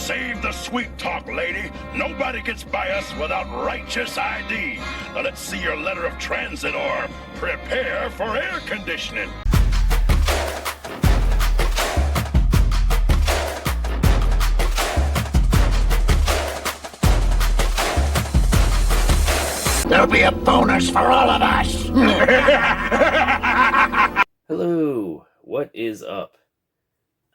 Save the sweet talk, lady. Nobody gets by us without righteous ID. Now let's see your letter of transit or prepare for air conditioning. There'll be a bonus for all of us. Hello, what is up?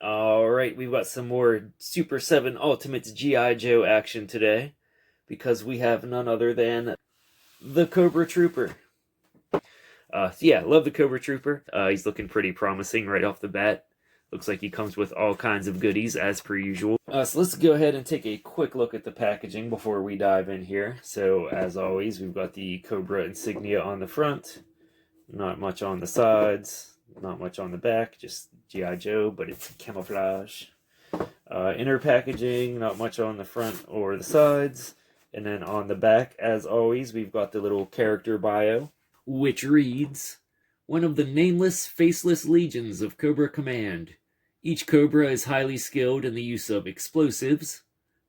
Alright, we've got some more Super 7 Ultimates GI Joe action today, because we have none other than the Cobra Trooper. Yeah, love the Cobra Trooper. He's looking pretty promising right off the bat. Looks like he comes with all kinds of goodies, as per usual. So let's go ahead and take a quick look at the packaging before we dive in here. So, as always, we've got the Cobra insignia on the front. Not much on the sides. Not much on the back. Just GI Joe, but it's camouflage. Inner packaging, not much on the front or the sides. And then on the back, as always, we've got the little character bio, which reads, "One of the nameless, faceless legions of Cobra Command. Each Cobra is highly skilled in the use of explosives,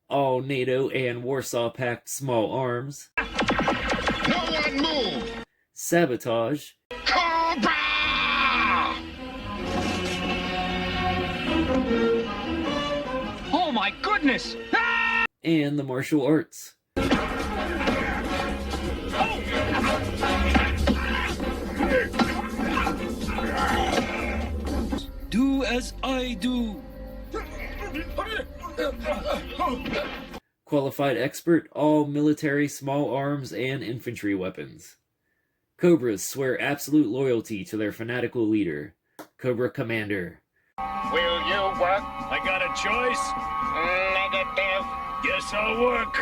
all NATO and Warsaw Pact small arms, No one move! sabotage, Cobra! Oh my goodness! and the martial arts." Do as I do. Qualified expert, all military, small arms, and infantry weapons. Cobras swear absolute loyalty to their fanatical leader, Cobra Commander. Will you work? I got a choice. Negative. Guess I'll work.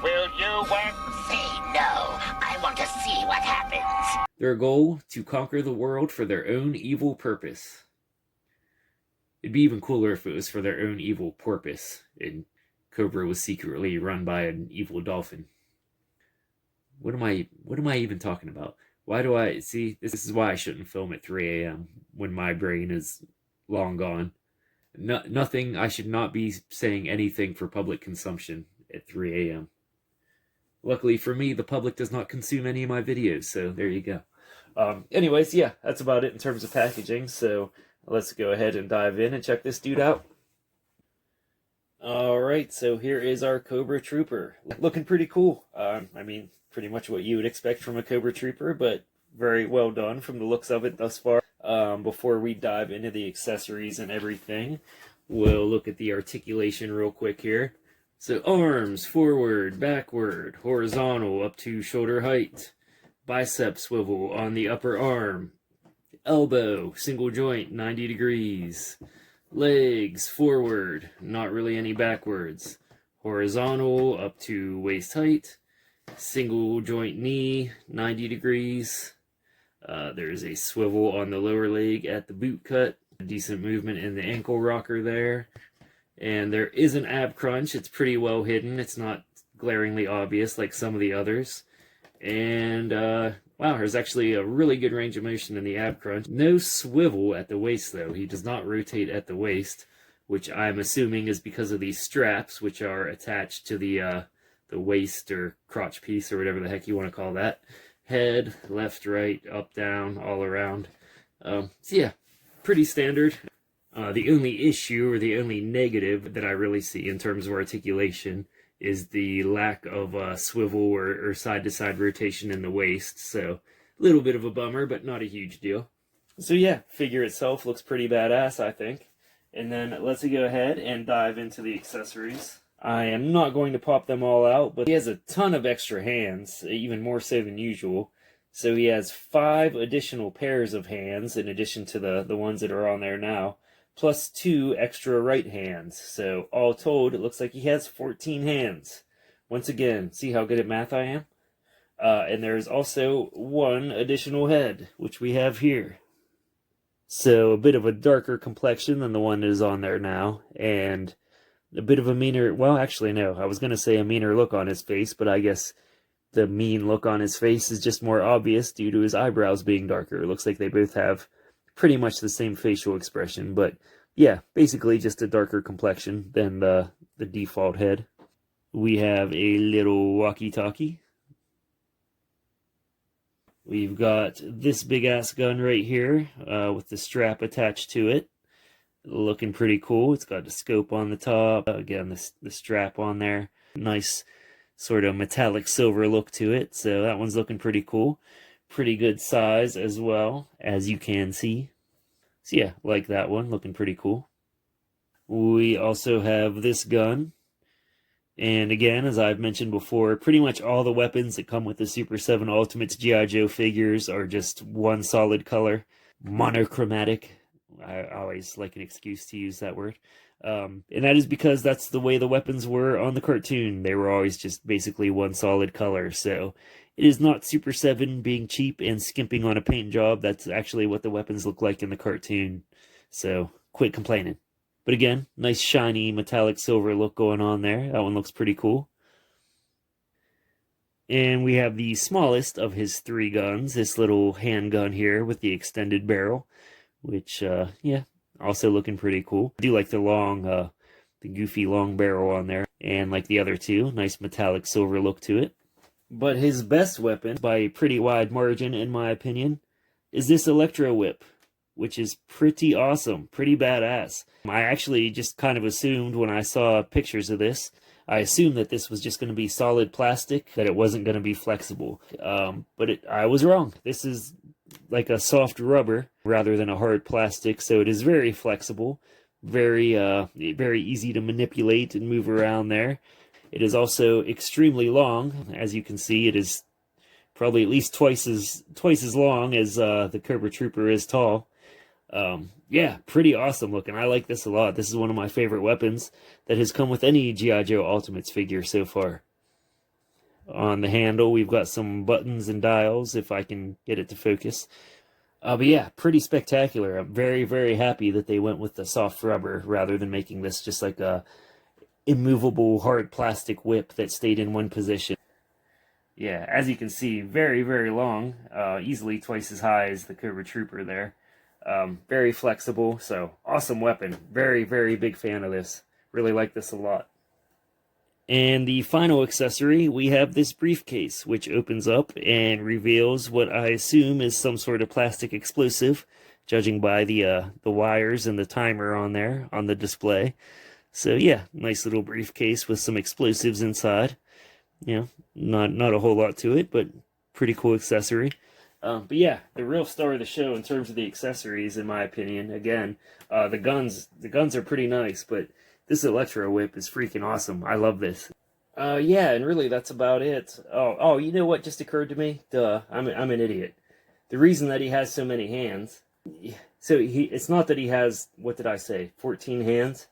Will you work? Say no. I want to see what happens. Their goal, to conquer the world for their own evil purpose. It'd be even cooler if it was for their own evil porpoise, and Cobra was secretly run by an evil dolphin. What am I even talking about? Why do I see? This is why I shouldn't film at 3 a.m. when my brain is long gone. Nothing. I should not be saying anything for public consumption at 3 a.m. Luckily for me, the public does not consume any of my videos, so there you go. Anyways, yeah, that's about it in terms of packaging, so let's go ahead and dive in and check this dude out. Alright, so here is our Cobra Trooper. Looking pretty cool. I mean, pretty much what you would expect from a Cobra Trooper, but very well done from the looks of it thus far. Before we dive into the accessories and everything, we'll look at the articulation real quick here. So arms, forward, backward, horizontal up to shoulder height, bicep swivel on the upper arm, elbow, single joint, 90 degrees, legs, forward, not really any backwards, horizontal up to waist height, single joint knee, 90 degrees, there's a swivel on the lower leg at the boot cut, decent movement in the ankle rocker there. And there is an ab crunch. It's pretty well hidden. It's not glaringly obvious like some of the others. And, wow, there's actually a really good range of motion in the ab crunch. No swivel at the waist, though. He does not rotate at the waist, which I'm assuming is because of these straps, which are attached to the waist or crotch piece or whatever the heck you want to call that. Head, left, right, up, down, all around. So, yeah, pretty standard. The only issue or the only negative that I really see in terms of articulation is the lack of swivel or side-to-side rotation in the waist. So a little bit of a bummer, but not a huge deal. So yeah, figure itself looks pretty badass, I think. And then let's go ahead and dive into the accessories. I am not going to pop them all out, but he has a ton of extra hands, even more so than usual. So he has 5 additional pairs of hands in addition to the ones that are on there now, plus 2 extra right hands. So all told, it looks like he has 14 hands. Once again, see how good at math I am? And there's also 1 additional head, which we have here. So a bit of a darker complexion than the one that is on there now, and a bit of a meaner, well, actually no, I was going to say a meaner look on his face, but I guess the mean look on his face is just more obvious due to his eyebrows being darker. It looks like they both have pretty much the same facial expression, but yeah, basically just a darker complexion than the default head. We have a little walkie-talkie. We've got this big-ass gun right here with the strap attached to it. Looking pretty cool. It's got a scope on the top. Again, the strap on there. Nice sort of metallic silver look to it. So that one's looking pretty cool. Pretty good size as well, as you can see. So yeah, like that one. Looking pretty cool. We also have this gun. And again, as I've mentioned before, pretty much all the weapons that come with the Super 7 Ultimates GI Joe figures are just one solid color, monochromatic. I always like an excuse to use that word. And that is because that's the way the weapons were on the cartoon. They were always just basically one solid color. So it is not Super 7 being cheap and skimping on a paint job. That's actually what the weapons look like in the cartoon. So quit complaining. But again, nice shiny metallic silver look going on there. That one looks pretty cool. And we have the smallest of his 3 guns, this little handgun here with the extended barrel, which, yeah, also looking pretty cool. I do like the long, the goofy long barrel on there, and like the other 2, nice metallic silver look to it. But his best weapon, by a pretty wide margin in my opinion, is this Electro Whip, which is pretty awesome, pretty badass. I actually just kind of assumed when I saw pictures of this, I assumed that this was just going to be solid plastic, that it wasn't going to be flexible. But I was wrong. This is like a soft rubber rather than a hard plastic, so it is very flexible, very easy to manipulate and move around there. It is also extremely long. As you can see, it is probably at least twice as long as the Cobra Trooper is tall. Yeah, pretty awesome looking. I like this a lot. This is one of my favorite weapons that has come with any GI Joe Ultimates figure so far. On the handle, we've got some buttons and dials, if I can get it to focus. But yeah, pretty spectacular. I'm very, very happy that they went with the soft rubber rather than making this just like a immovable hard plastic whip that stayed in one position. Yeah, as you can see, very, very long, easily twice as high as the Cobra Trooper there. Very flexible, so awesome weapon. Very, very big fan of this. Really like this a lot. And the final accessory, we have this briefcase, which opens up and reveals what I assume is some sort of plastic explosive, judging by the wires and the timer on there, on the display. So yeah, nice little briefcase with some explosives inside. You know, not a whole lot to it, but pretty cool accessory. But yeah, the real star of the show in terms of the accessories, in my opinion, again, the guns are pretty nice, but this Electro Whip is freaking awesome. I love this. Yeah, and really that's about it. Oh, you know what just occurred to me? Duh, I'm an idiot. The reason that he has so many hands, so it's not that he has, what did I say, 14 hands?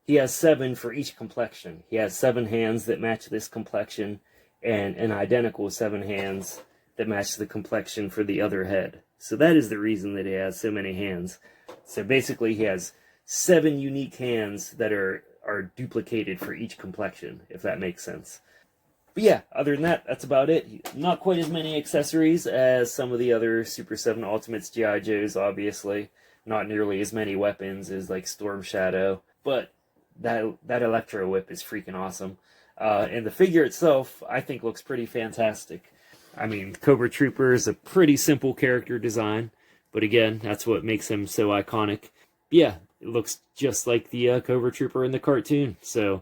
He has 7 for each complexion. He has 7 hands that match this complexion, and an identical 7 hands that match the complexion for the other head. So that is the reason that he has so many hands. So basically he has 7 unique hands that are duplicated for each complexion, if that makes sense. But yeah, other than that, that's about it. Not quite as many accessories as some of the other Super 7 Ultimates GI Joes, obviously. Not nearly as many weapons as like Storm Shadow, but that Electro Whip is freaking awesome. And the figure itself, I think, looks pretty fantastic. I mean, Cobra Trooper is a pretty simple character design, but again, that's what makes him so iconic. Yeah, it looks just like the Cobra Trooper in the cartoon. So,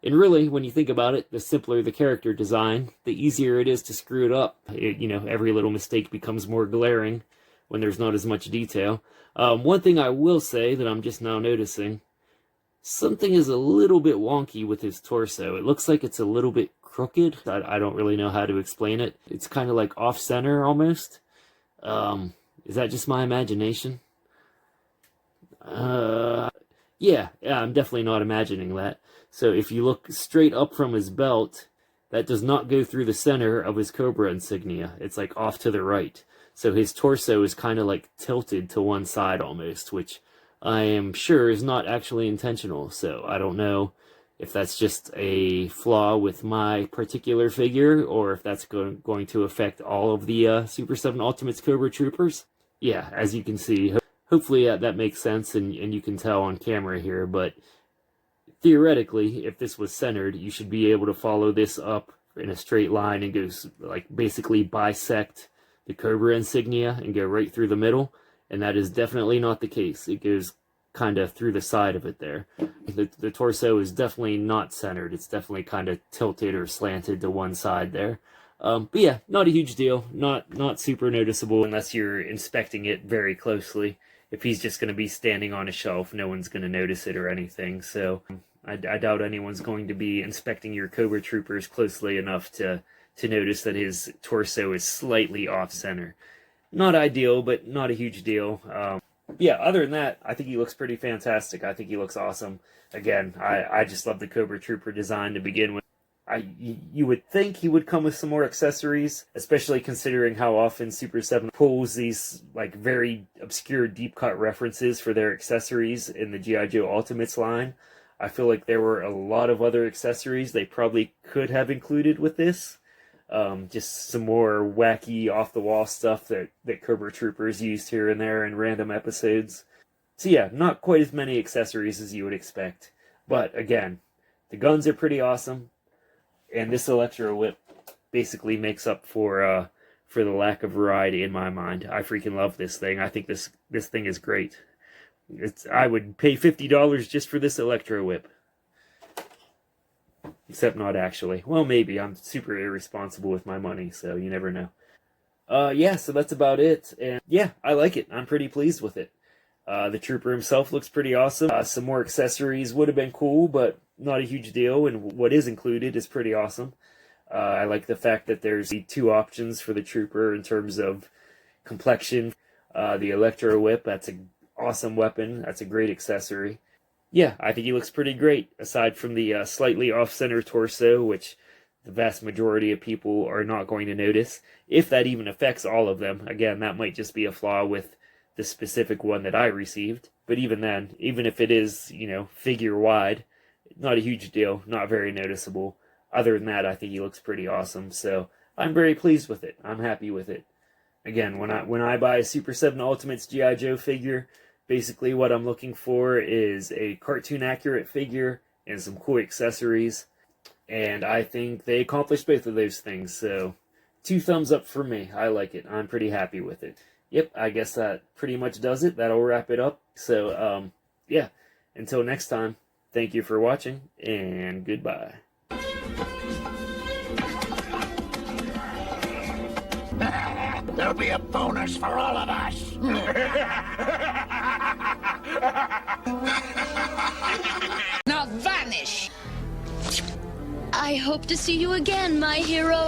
and really, when you think about it, the simpler the character design, the easier it is to screw it up. You know, every little mistake becomes more glaring when there's not as much detail. One thing I will say that I'm just now noticing, something is a little bit wonky with his torso. It looks like it's a little bit crooked. I don't really know how to explain it. It's kind of like off-center almost. Is that just my imagination? Yeah, I'm definitely not imagining that. So if you look straight up from his belt, that does not go through the center of his Cobra insignia. It's like off to the right. So his torso is kind of like tilted to one side almost, which I am sure is not actually intentional. So I don't know if that's just a flaw with my particular figure, or if that's going to affect all of the Super 7 Ultimates Cobra Troopers. Yeah, as you can see, Hopefully that makes sense and you can tell on camera here, but theoretically, if this was centered, you should be able to follow this up in a straight line and go, like, basically bisect the Cobra insignia and go right through the middle, and that is definitely not the case. It goes kind of through the side of it there. The torso is definitely not centered. It's definitely kind of tilted or slanted to one side there. But yeah, not a huge deal. Not super noticeable unless you're inspecting it very closely. If he's just going to be standing on a shelf, no one's going to notice it or anything. So I doubt anyone's going to be inspecting your Cobra Troopers closely enough to notice that his torso is slightly off-center. Not ideal, but not a huge deal. Yeah, other than that, I think he looks pretty fantastic. I think he looks awesome. Again, I just love the Cobra Trooper design to begin with. You would think he would come with some more accessories, especially considering how often Super7 pulls these like very obscure deep cut references for their accessories in the GI Joe Ultimates line. I feel like there were a lot of other accessories they probably could have included with this. Just some more wacky off-the-wall stuff that Cobra Troopers used here and there in random episodes. So yeah, not quite as many accessories as you would expect. But again, the guns are pretty awesome. And this Electro Whip basically makes up for the lack of variety in my mind. I freaking love this thing. I think this thing is great. I would pay $50 just for this Electro Whip. Except not actually. Well, maybe. I'm super irresponsible with my money, so you never know. Yeah, so that's about it. And yeah, I like it. I'm pretty pleased with it. The Trooper himself looks pretty awesome. Some more accessories would have been cool, but not a huge deal. And what is included is pretty awesome. I like the fact that there's the two options for the Trooper in terms of complexion. The Electro Whip, that's an awesome weapon. That's a great accessory. Yeah, I think he looks pretty great, aside from the slightly off-center torso, which the vast majority of people are not going to notice. If that even affects all of them. Again, that might just be a flaw with the specific one that I received. But even then, even if it is, figure-wide, not a huge deal, not very noticeable. Other than that, I think he looks pretty awesome. So I'm very pleased with it. I'm happy with it. Again, when I buy a Super7 Ultimates GI Joe figure, basically what I'm looking for is a cartoon-accurate figure and some cool accessories. And I think they accomplished both of those things. So 2 thumbs up for me. I like it. I'm pretty happy with it. Yep, I guess that pretty much does it. That'll wrap it up. So, yeah, until next time, thank you for watching, and goodbye. There'll be a bonus for all of us. Now vanish! I hope to see you again, my hero.